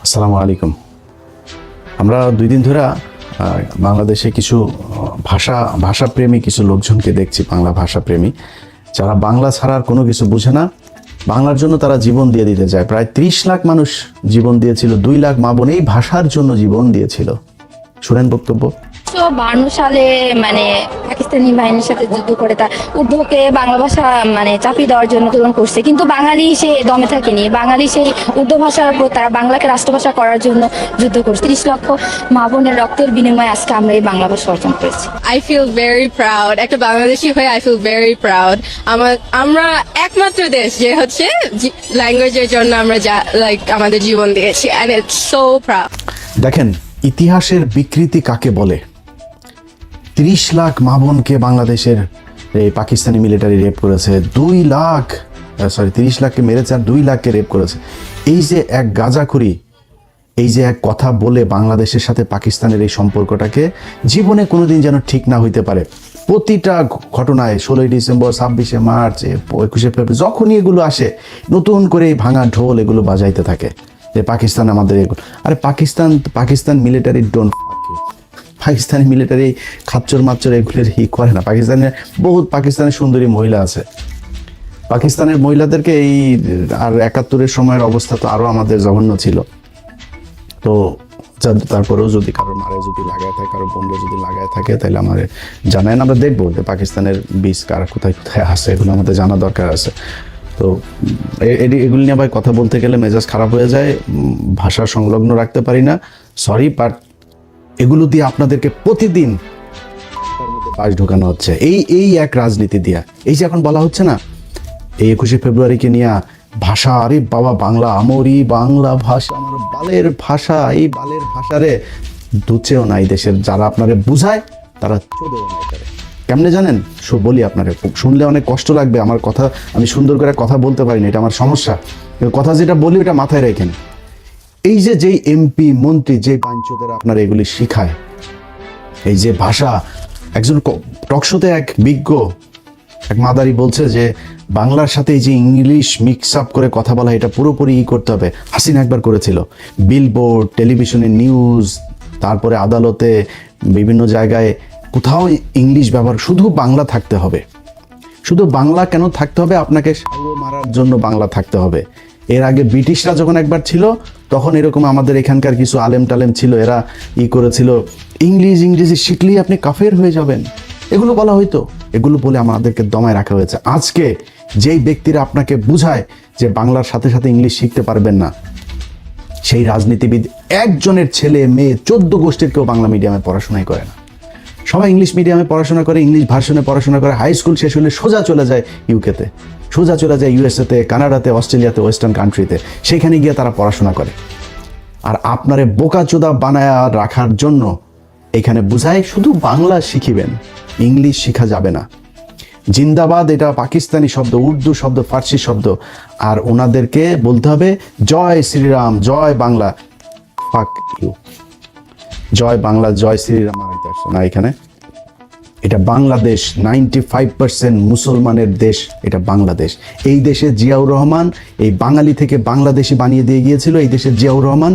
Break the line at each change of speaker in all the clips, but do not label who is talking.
আসসালামু আলাইকুম। আমরা 2 দিন ধরে বাংলাদেশে কিছু ভাষাপ্রেমী কিছু লোকজনকে দেখছি, বাংলা ভাষাপ্রেমী যারা বাংলা ছাড়ার কোনো কিছু বুঝে না, বাংলার জন্য তারা জীবন দিয়ে দিতে চায়। প্রায় 30 লাখ মানুষ জীবন দিয়েছিল, 2 লাখ মা বোন এই ভাষার জন্য জীবন দিয়েছিল। শুনেন বক্তব্য।
1952 সালে পাকিস্তানি বাহিনীর সাথে যুদ্ধ করে তার উর্দুকে বাংলা ভাষা চাপিয়ে দেওয়ার জন্য আন্দোলন করছে, কিন্তু বাঙালি সে দমে থাকেনি। বাঙালি সেই উর্দু ভাষার উপর তারা বাংলাকে রাষ্ট্রভাষা করার জন্য যুদ্ধ করছে। 30 লক্ষ মা বোনের রক্তের বিনিময়ে আজকে আমরা এই বাংলা ভাষা অর্জন করেছি।
I feel very proud. একটা বাংলাদেশি হয়ে I feel very proud. আমরা একমাত্র দেশ যে হচ্ছে ল্যাঙ্গুয়েজের জন্য আমরা আমাদের জীবন দিয়েছি, and it's so proud.
দেখেন ইতিহাসের বিকৃতি কাকে বলে। 30 লাখ মা বোনকে বাংলাদেশের এই পাকিস্তানি মিলিটারি রেপ করেছে, 30 লাখকে মেরেছে আর 2 লাখকে রেপ করেছে। এই যে এক গাঁজাখুরি, এই যে এক কথা বলে বাংলাদেশের সাথে পাকিস্তানের এই সম্পর্কটাকে জীবনে কোনোদিন যেন ঠিক না হইতে পারে। প্রতিটা ঘটনায় 16ই ডিসেম্বর, 26শে মার্চ, 21শে ফেব্রুয়ারি যখনই এগুলো আসে, নতুন করে এই ভাঙা ঢোল এগুলো বাজাইতে থাকে যে পাকিস্তান আমাদের এগুলো। আরে Pakistan military don't, Pakistani military খাচ্চর মাচ্চর এগুলোর করে না। পাকিস্তানের সুন্দরী মহিলা আছে। পাকিস্তানের মহিলাদেরকে এই আর 71-এর সময়ের অবস্থা তো আরো আমাদের জঘন্য ছিল। তো তারপরেও যদি কারো মারে যদি লাগায় থাকে, কারো বোনরে যদি লাগায় থাকে, তাহলে আমাদের জানায়, আমরা দেখবো যে পাকিস্তানের বীজ কারা কোথায় কোথায় আসে, এগুলো আমাদের জানা দরকার আছে। তো এগুলি নিয়ে ভাই কথা বলতে গেলে মেজাজ খারাপ হয়ে যায়, ভাষা সংলগ্ন রাখতে পারি না, সরি। বাট এগুলো দিয়ে আপনাদেরকে প্রতিদিন পাশ ঢোকানো হচ্ছে এই এক রাজনীতি দিয়া। এই যে এখন বলা হচ্ছে না এই 21শে ফেব্রুয়ারিকে নিয়ে ভাষা, আরে বাবা বাংলা আমরি বাংলা ভাষা, আমার বালের ভাষা, এই বালের ভাষারে দুচেও নাই দেশের যারা আপনারে বুঝায়, তারা চোদেও নাই করে। কেমনে জানেন? বলি আপনারে, শুনলে অনেক কষ্ট লাগবে আমার কথা, আমি সুন্দর করে কথা বলতে পারি না, এটা আমার সমস্যা। কথা যেটা বলি ওটা মাথায় রেখেন। এই যে যেই এমপি মন্ত্রী যে বাঞ্চদের আপনারা এগুলি শিখায়, এই যে ভাষা, একজন টকশোতে এক বিজ্ঞ এক মাদারি বলছে যে বাংলার সাথে এই যে ইংলিশ মিক্স আপ করে কথা বলা, এটা পুরোপুরি করতে হবে। হাসিনা একবার করেছিল, বিলবোর্ড, টেলিভিশনে নিউজ, তারপরে আদালতে, বিভিন্ন জায়গায় কোথাও ইংলিশ ব্যবহার, শুধু বাংলা থাকতে হবে। শুধু বাংলা কেন থাকতে হবে? আপনাকে সাউও মারার জন্য বাংলা থাকতে হবে। এর আগে ব্রিটিশরা যখন একবার ছিল, তখন এরকম আমাদের এখানকার কিছু আলেম টালেম ছিল, এরা করেছিল, ইংরেজি শিখলেই আপনি কাফের হয়ে যাবেন, এগুলো বলা হইতো। এগুলো বলে আমাদেরকে দমায় রাখা হয়েছে। আজকে যেই ব্যক্তিরা আপনাকে বুঝায় যে বাংলার সাথে সাথে ইংলিশ শিখতে পারবেন না, সেই রাজনীতিবিদ একজনের ছেলে মেয়ে 14 গোষ্ঠীর কেউ বাংলা মিডিয়ামে পড়াশোনাই করে না। সবাই ইংলিশ মিডিয়ামে পড়াশোনা করে, ইংলিশ ভার্সনে পড়াশোনা করে, হাই স্কুল শেষ হলে সোজা চলে যায় ইউকেতে, সোজা চলে যায় ইউএসএতে, কানাডাতে, অস্ট্রেলিয়াতে, ওয়েস্টার্ন কান্ট্রিতে, সেখানে গিয়ে তারা পড়াশোনা করে। আর আপনারে বোকাচোদা বানায় রাখার জন্য এখানে বুঝায় শুধু বাংলা শিখিবেন, ইংলিশ শিখা যাবে না। জিন্দাবাদ এটা পাকিস্তানি শব্দ, উর্দু শব্দ, ফার্সি শব্দ, আর ওনাদেরকে বলতে হবে জয় শ্রীরাম, জয় বাংলা। ফাক ইউ, জয় বাংলা, জয় শ্রীরাম না, এখানে এটা বাংলাদেশ, 95% মুসলমানের দেশ এটা বাংলাদেশ। এই দেশে জিয়াউর রহমান এই বাঙালি থেকে বাংলাদেশি বানিয়ে দিয়ে গিয়েছিল। এই দেশের জিয়াউর রহমান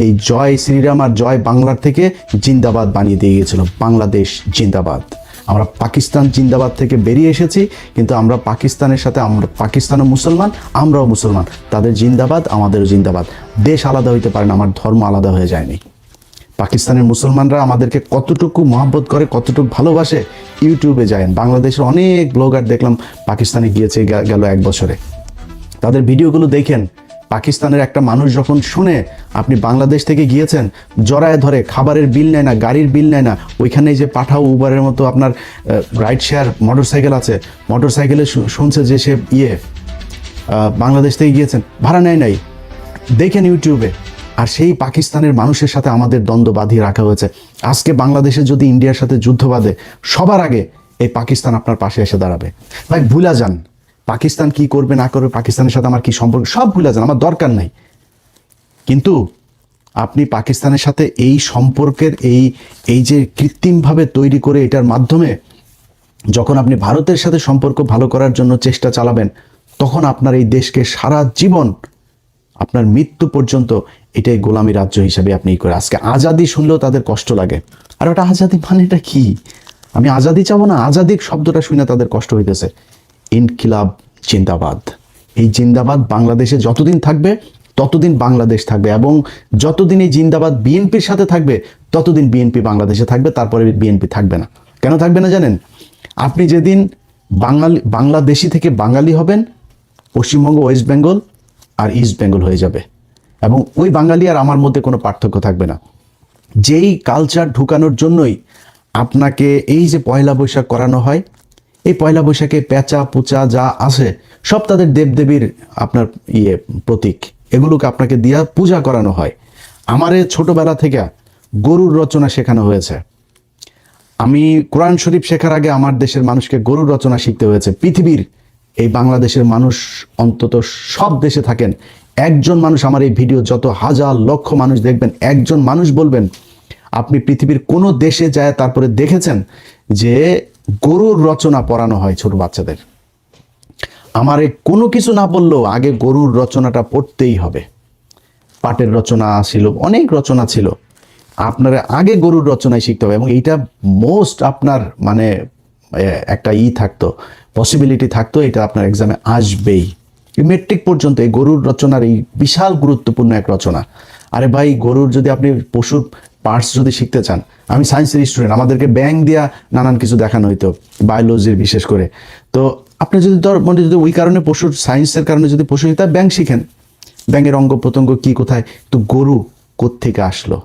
এই জয় শ্রীরাম আর জয় বাংলার থেকে জিন্দাবাদ বানিয়ে দিয়ে গিয়েছিল। বাংলাদেশ জিন্দাবাদ। আমরা পাকিস্তান জিন্দাবাদ থেকে বেরিয়ে এসেছি, কিন্তু আমরা পাকিস্তানের সাথে, আমরা পাকিস্তানও মুসলমান, আমরাও মুসলমান, তাদের জিন্দাবাদ আমাদেরও জিন্দাবাদ। দেশ আলাদা হইতে পারে না, আমার ধর্ম আলাদা হয়ে যায়নি। পাকিস্তানের মুসলমানরা আমাদেরকে কতটুকু মহব্বত করে, কতটুকু ভালোবাসে, ইউটিউবে যায়। বাংলাদেশের অনেক ব্লগার দেখলাম পাকিস্তানে গিয়েছে গেল 1 বছরে, তাদের ভিডিওগুলো দেখেন। পাকিস্তানের একটা মানুষ যখন শুনে আপনি বাংলাদেশ থেকে গিয়েছেন, জড়ায় ধরে, খাবারের বিল নেয় না, গাড়ির বিল নেয় না। ওইখানে যে পাঠাও, উবারের মতো আপনার রাইড শেয়ার মোটরসাইকেল আছে, মোটরসাইকেলে শুনছে যে সে বাংলাদেশ থেকে গিয়েছেন, ভাড়া নেয় নাই, দেখেন ইউটিউবে। আর সেই পাকিস্তানের মানুষের সাথে আমাদের দ্বন্দ্ব বাঁধিয়ে রাখা হয়েছে। আজকে বাংলাদেশে যদি ইন্ডিয়ার সাথে যুদ্ধ বাঁধে, সবার আগে এই পাকিস্তান আপনার পাশে এসে দাঁড়াবে। ভাই ভুলা যান পাকিস্তান কি করবে না করবে, পাকিস্তানের সাথে আমার কি সম্পর্ক, সব ভুলা যান, আমার দরকার নাই। কিন্তু আপনি পাকিস্তানের সাথে এই সম্পর্কের এই যে কৃত্রিমভাবে তৈরি করে, এটার মাধ্যমে যখন আপনি ভারতের সাথে সম্পর্ক ভালো করার জন্য চেষ্টা চালাবেন, তখন আপনার এই দেশকে সারা জীবন আপনার মৃত্যু পর্যন্ত এটাই গোলামী রাজ্য হিসাবে আপনি করে। আজকে আজাদি শুনলেও তাদের কষ্ট লাগে, আর ওটা আজাদি মানেটা কি? আমি আজাদি চাবো না, আজাদির শব্দটা শুনে তাদের কষ্ট হইতেছে। ইনকিলাব জিন্দাবাদ, এই জিন্দাবাদ বাংলাদেশে যতদিন থাকবে ততদিন বাংলাদেশ থাকবে, এবং যতদিন এই জিন্দাবাদ বিএনপির সাথে থাকবে ততদিন বিএনপি বাংলাদেশে থাকবে, তারপরে বিএনপি থাকবে না। কেন থাকবে না জানেন? আপনি যেদিন বাংলাদেশি থেকে বাঙালি হবেন, পশ্চিমবঙ্গ, ওয়েস্ট বেঙ্গল আর ইস্ট বেঙ্গল হয়ে যাবে, এবং ওই বাঙালি আর আমার মধ্যে কোনো পার্থক্য থাকবে না। যেই কালচার ঢুকানোর জন্যই আপনাকে এই যে পয়লা বৈশাখ করানো হয়, এই পয়লা বৈশাখে পেঁচা পুচা যা আছে সব তাদের দেবদেবীর আপনার প্রতীক, এগুলোকে আপনাকে দিয়া পূজা করানো হয়। আমারে ছোটবেলা থেকে গরুর রচনা শেখানো হয়েছে। আমি কোরআন শরীফ শেখার আগে আমার দেশের মানুষকে গরুর রচনা শিখতে হয়েছে। পৃথিবীর এই বাংলাদেশের মানুষ, অন্তত সব দেশে থাকেন, একজন মানুষ আমার এই ভিডিও যত হাজার লক্ষ মানুষ দেখবেন, একজন মানুষ বলবেন আপনি পৃথিবীর কোনো দেশে যায় তারপরে দেখেছেন যে গরুর রচনা পড়ানো হয় ছোট বাচ্চাদের। আমারে কোনো কিছু না বললেও আগে গরুর রচনাটা পড়তেই হবে। পাটের রচনা ছিল, অনেক রচনা ছিল, আপনারা আগে গরুর রচনায় শিখতে হবে, এবং এইটা মোস্ট আপনার মানে একটা থাকতো, পসিবিলিটি থাকতো, এটা আপনার এক্সামে আসবেই। মেট্রিক পর্যন্ত এই গরুর রচনার এই বিশাল গুরুত্বপূর্ণ এক রচনা। আরে ভাই, গরুর যদি আপনি পশুর পার্টস যদি শিখতে চান, আমি সায়েন্সের স্টুডেন্ট, আমাদেরকে ব্যাং দিয়া নানান কিছু দেখানো হইতো, বায়োলজির বিশেষ করে। তো আপনি যদি মানে যদি ওই কারণে পশুর সায়েন্সের কারণে যদি পশু শিখতে ব্যাং শিখেন, ব্যাঙের অঙ্গ প্রত্যঙ্গ কি কোথায়, তো গরু কোত্থেকে আসলো,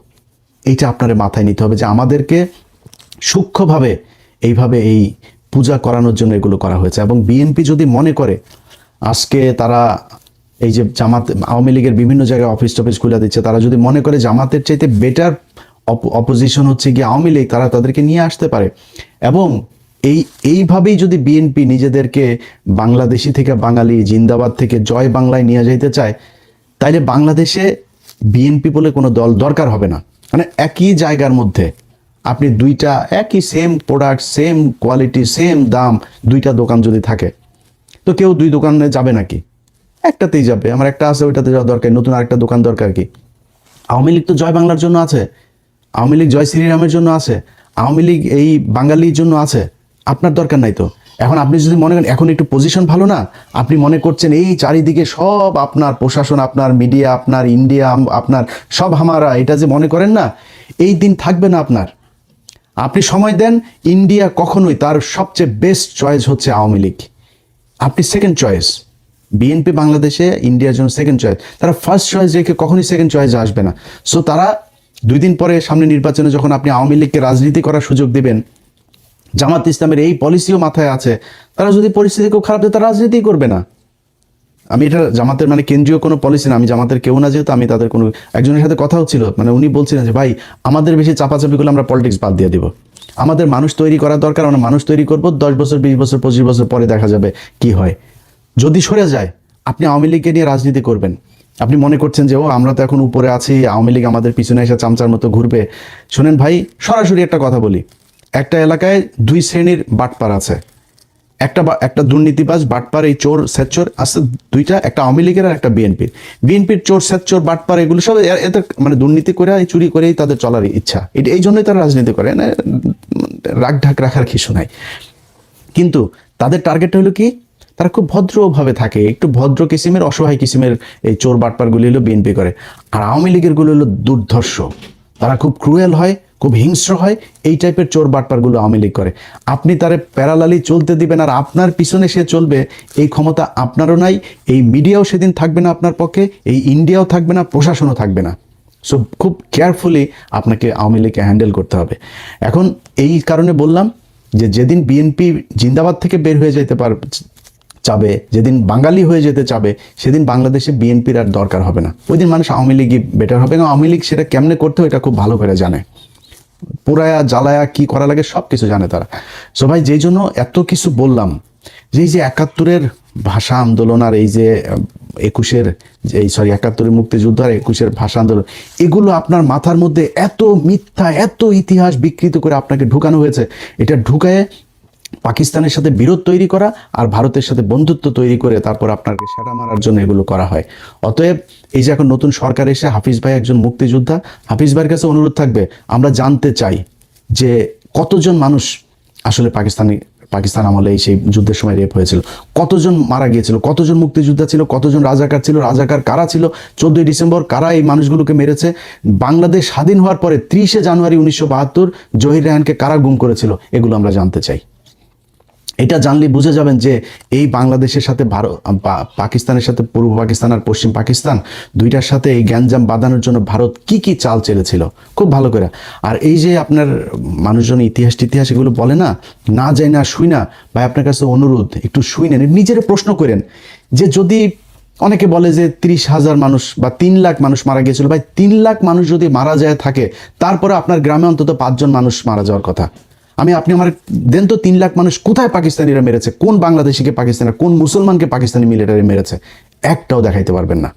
এইটা আপনার মাথায় নিতে হবে যে আমাদেরকে সূক্ষ্মভাবে এইভাবে এই পূজা করানোর জন্য এগুলো করা হয়েছে। এবং বিএনপি যদি মনে করে আজকে তারা এই যে জামাত, আওয়ামী লীগের বিভিন্ন জায়গায় অফিস টফিস খুলে দিচ্ছে, তারা যদি মনে করে জামাতের চাইতে বেটার অপোজিশন হচ্ছে গিয়ে আওয়ামী লীগ, তারা তাদেরকে নিয়ে আসতে পারে। এবং এইভাবেই যদি বিএনপি নিজেদেরকে বাংলাদেশি থেকে বাঙালি, জিন্দাবাদ থেকে জয় বাংলায় নিয়ে যেতে চায়, তাইলে বাংলাদেশে বিএনপি বলে কোনো দল দরকার হবে না। মানে একই জায়গার মধ্যে আপনি দুইটা একই same product, same quality, same দাম, দুইটা দোকান যদি থাকে, তো কেউ দুই দোকানে যাবে নাকি? একটাতেই যাবে। আমার একটা আছে, ওইটাতে যাওয়া দরকার, নতুন আরেকটা দোকান দরকার কি? আওয়ামী লীগ তো জয় বাংলার জন্য আছে, আওয়ামী লীগ জয় শ্রীরামের জন্য আছে, আওয়ামী লীগ এই বাঙালির জন্য আছে, আপনার দরকার নাই তো। এখন আপনি যদি মনে করেন এখন একটু পজিশন ভালো না, আপনি মনে করছেন এই চারিদিকে সব আপনার প্রশাসন, আপনার মিডিয়া, আপনার ইন্ডিয়া, আপনার সব হামারা, এটা যে মনে করেন না, এই দিন থাকবে না আপনার। আপনি সময় দেন, ইন্ডিয়া কখনোই তার সবচেয়ে বেস্ট চয়েস হচ্ছে আওয়ামী লীগ, আপনি সেকেন্ড চয়েস। বিএনপি বাংলাদেশে ইন্ডিয়ার জন্য সেকেন্ড চয়েস, তারা ফার্স্ট চয়েস রেখে কখনোই সেকেন্ড চয়েসে আসবে না। সো তারা 2 দিন পরে সামনে নির্বাচনে যখন আপনি আওয়ামী লীগকে রাজনীতি করার সুযোগ দিবেন, জামাত ইসলামের এই পলিসিও মাথায় আছে, তারা যদি পরিস্থিতি খুব খারাপ হয় তারা রাজনীতি করবে না। আমি এটা জামাতের মানে কেন্দ্রীয় কোনো পলিসি না, আমি জামাতের কেউ না, যেহেতু আমি তাদের কোনো একজনের সাথে কথা হচ্ছিল, মানে উনি বলছিলেন যে ভাই আমাদের বেশি চাপাচাপি করলে আমরা পলিটিক্স বাদ দিয়ে দিব, আমাদের মানুষ তৈরি করা দরকার, আমরা মানুষ তৈরি করবো, 10 বছর 20 বছর 25 বছর পরে দেখা যাবে কি হয়। যদি সরে যায় আপনি আওয়ামী লীগকে নিয়ে রাজনীতি করবেন, আপনি মনে করছেন যে ও আমরা তো এখন উপরে আছি, আওয়ামী লীগ আমাদের পিছনে এসে চামচার মতো ঘুরবে। শোনেন ভাই, সরাসরি একটা কথা বলি, একটা এলাকায় 2 শ্রেণীর বাটপার আছে, একটা দুর্নীতিবাজ বাটপার, এই চোর সেচ্চোর আছে দুইটা, একটা আওয়ামী লীগের আর একটা বিএনপির চোর সেচ্চোর বাটপার এগুলো সব এদের মানে দুর্নীতি করে চুরি করেই তাদের চলার ইচ্ছা, এই জন্যই তারা রাজনীতি করে, না রাগ ঢাক রাখার কিছু নাই। কিন্তু তাদের টার্গেট হলো কি, তারা খুব ভদ্রভাবে থাকে, একটু ভদ্র কিসিমের, অসহায় কিসিমের এই চোর বাটপারগুলি হলো বিএনপি করে। আর আওয়ামী লীগের গুলো হলো দুর্ধর্ষ, তারা খুব ক্রুয়েল হয়, খুব হিংস্র হয়, এই টাইপের চোর বাটপারগুলো আওয়ামী লীগ করে। আপনি তারে প্যারালালি চলতে দিবেন আর আপনার পিছনে সে চলবে, এই ক্ষমতা আপনারও নাই, এই মিডিয়াও সেদিন থাকবে না আপনার পক্ষে, এই ইন্ডিয়াও থাকবে না, প্রশাসনও থাকবে না। সো খুব কেয়ারফুলি আপনাকে আওয়ামী লীগকে হ্যান্ডেল করতে হবে। এখন এই কারণে বললাম যে যেদিন বিএনপি জিন্দাবাদ থেকে বের হয়ে যেতে চাবে, যেদিন বাঙালি হয়ে যেতে চাবে, সেদিন বাংলাদেশে বিএনপির আর দরকার হবে না, ওই দিন মানুষ আওয়ামী লীগই বেটার হবে। এবং আওয়ামী লীগ সেটা কেমনে করতে হয় এটা খুব ভালো করে জানে, পুরায়া জ্বালায়া কি করা লাগে সব কিছু জানে তারা। সো ভাই, যেই জন্য এত কিছু বললাম, যে এই যে 71-এর ভাষা আন্দোলন আর এই যে 71-এর মুক্তিযুদ্ধ আর 21-এর ভাষা আন্দোলন, এগুলো আপনার মাথার মধ্যে এত মিথ্যা, এত ইতিহাস বিকৃত করে আপনাকে ঢুকানো হয়েছে, এটা ঢুকায় পাকিস্তানের সাথে বিরোধ তৈরি করা আর ভারতের সাথে বন্ধুত্ব তৈরি করে তারপর আপনাকে সেটা মারার জন্য এগুলো করা হয়। অতএব এই যে এখন নতুন সরকার এসে হাফিজ ভাই একজন মুক্তিযোদ্ধা, হাফিজ ভাইয়ের কাছে অনুরোধ থাকবে, আমরা জানতে চাই যে কতজন মানুষ আসলে পাকিস্তান আমলে সেই যুদ্ধের সময় রেপ হয়েছিল, কতজন মারা গিয়েছিল, কতজন মুক্তিযোদ্ধা ছিল, কতজন রাজাকার ছিল, রাজাকার কারা ছিল, 14ই ডিসেম্বর কারা এই মানুষগুলোকে মেরেছে, বাংলাদেশ স্বাধীন হওয়ার পরে 30শে জানুয়ারি 1972 জহির রায়হানকে কারা গুম করেছিল, এগুলো আমরা জানতে চাই। এটা জানলে বুঝে যাবেন যে এই বাংলাদেশের সাথে পাকিস্তানের সাথে পূর্ব পাকিস্তান আর পশ্চিম পাকিস্তান দুইটার সাথে এই গ্যাঞ্জাম বাঁধানোর জন্য ভারত কি কি চাল চেলেছিল খুব ভালো করে। আর এই যে আপনার মানুষজন ইতিহাস এগুলো বলে না যায় না শুই না, ভাই আপনার কাছে অনুরোধ একটু শুই নেন, নিজের প্রশ্ন করেন যে যদি অনেকে বলে যে 30,000 মানুষ বা 3 লাখ মানুষ মারা গিয়েছিল, ভাই 3 লাখ মানুষ যদি মারা যায় থাকে তারপরে আপনার গ্রামে অন্তত 5 জন মানুষ মারা যাওয়ার কথা। আপনি আমার দেন তো 3 লাখ মানুষ কোথায় পাকিস্তানিরা মেরেছে, কোন বাংলাদেশিকে পাকিস্তানি, কোন মুসলমানকে পাকিস্তানি মিলিটারি মেরেছে, একটাও দেখাইতে পারবেন না।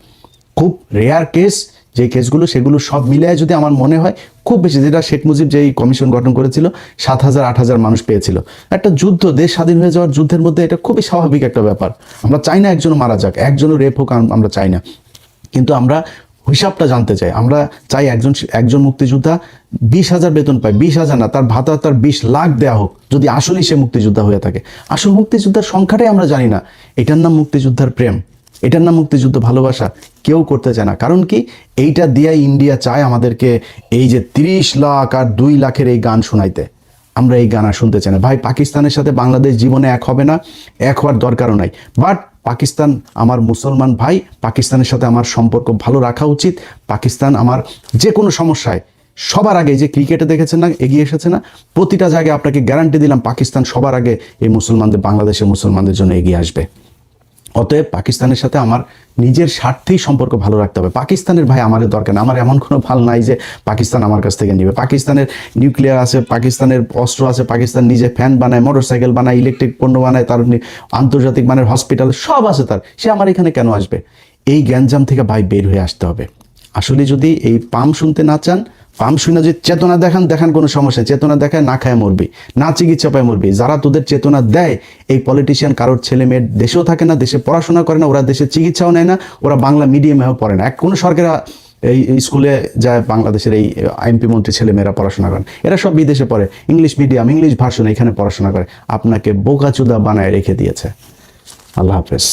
খুব রেয়ার কেস যে কেসগুলো সেগুলো সব মিলিয়ে যদি আমার মনে হয় খুব বেশি, যেটা শেখ মুজিব যেই কমিশন গঠন করেছিল 7,000-8,000 মানুষ পেয়েছিল। একটা যুদ্ধ, দেশ স্বাধীন হয়ে যাওয়ার যুদ্ধের মধ্যে এটা খুবই স্বাভাবিক একটা ব্যাপার। আমরা চাই না একজনও মারা যাক, একজনও রেপ হোক, আমরা চাই না, কিন্তু আমরা হিসাবটা জানতে চাই। আমরা চাই একজন মুক্তিযোদ্ধা 20,000 বেতন পায়, 20,000 না, তার ভাতা তার 20 লাখ দেওয়া হোক যদি আসলেই সে মুক্তিযোদ্ধা হয়ে থাকে। আসল মুক্তিযোদ্ধার সংখ্যাটাই আমরা জানি না। এটার নাম মুক্তিযোদ্ধার প্রেম, এটার নাম মুক্তিযুদ্ধ ভালোবাসা কেউ করতে চায় না। কারণ কি, এইটা দিয়ে ইন্ডিয়া চায় আমাদেরকে এই যে 30 লাখ আর 2 লাখের এই গান শোনাইতে। আমরা এই গান আর শুনতে চাই না। ভাই পাকিস্তানের সাথে বাংলাদেশ জীবনে এক হবে না, এক হওয়ার দরকারও নাই। বাট পাকিস্তান আমার মুসলমান ভাই, পাকিস্তানের সাথে আমার সম্পর্ক ভালো রাখা উচিত। পাকিস্তান আমার যে কোনো সমস্যায় সবার আগে, যে ক্রিকেটে দেখেছেন না এগিয়ে এসেছে না, প্রতিটা জায়গায় আপনাকে গ্যারান্টি দিলাম পাকিস্তান সবার আগে এই বাংলাদেশের মুসলমানদের জন্য এগিয়ে আসবে। অতএব পাকিস্তানের সাথে আমার নিজের স্বার্থেই সম্পর্ক ভালো রাখতে হবে। পাকিস্তানের ভাই আমাদের দরকার না, আমার এমন কোনো ভাল নাই যে পাকিস্তান আমার কাছ থেকে নিবে। পাকিস্তানের নিউক্লিয়ার আছে, পাকিস্তানের অস্ত্র আছে, পাকিস্তান নিজে ফ্যান বানায়, মোটরসাইকেল বানায়, ইলেকট্রিক পণ্য বানায়, তার আন্তর্জাতিক মানের হসপিটাল সব আছে তার, সে আমার এখানে কেন আসবে? এই গ্যাঞ্জাম থেকে ভাই বের হয়ে আসতে হবে। আসলে যদি এই পাম শুনতে না চান, পাম শুনে যে চেতনা দেখান কোনো সমস্যা, চেতনা দেখায় না খায় মরবি, না চিকিৎসা পায় মরবি। যারা তোদের চেতনা দেয় এই পলিটিশিয়ান কারোর ছেলে মেয়ের দেশেও থাকে না, দেশে পড়াশোনা করে না, ওরা দেশে চিকিৎসাও নেয় না, ওরা বাংলা মিডিয়ামেও পড়ে না। কোনো সরকারি এই স্কুলে যায় বাংলাদেশের এই এমপি মন্ত্রী ছেলে মেয়েরা পড়াশোনা করেন, এরা সব বিদেশে পড়ে, ইংলিশ মিডিয়াম, ইংলিশ ভার্সন এখানে পড়াশোনা করে। আপনাকে বোকাচুদা বানায় রেখে দিয়েছে। আল্লাহ হাফেজ।